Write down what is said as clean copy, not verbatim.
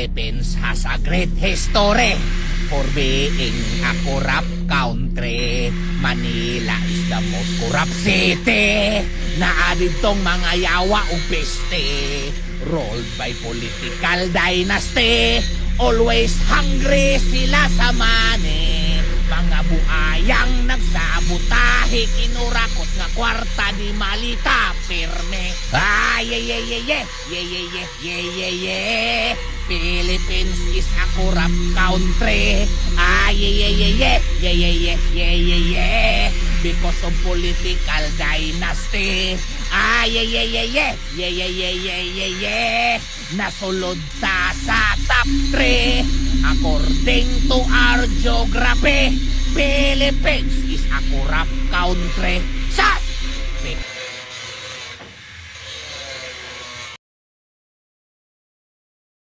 Philippines has a great history for being a corrupt country. Manila is the most corrupt city. Naadid tong mga yawa o peste, ruled by political dynasty. Always hungry sila sa money. Mga buayang nagsabotahe, kinurakot nga kwarta di malita pirme. Philippines is a corrupt country. Because of political dynasty. Nasulod ta sa top 3. According to our geography, Philippines is a corrupt country. Sa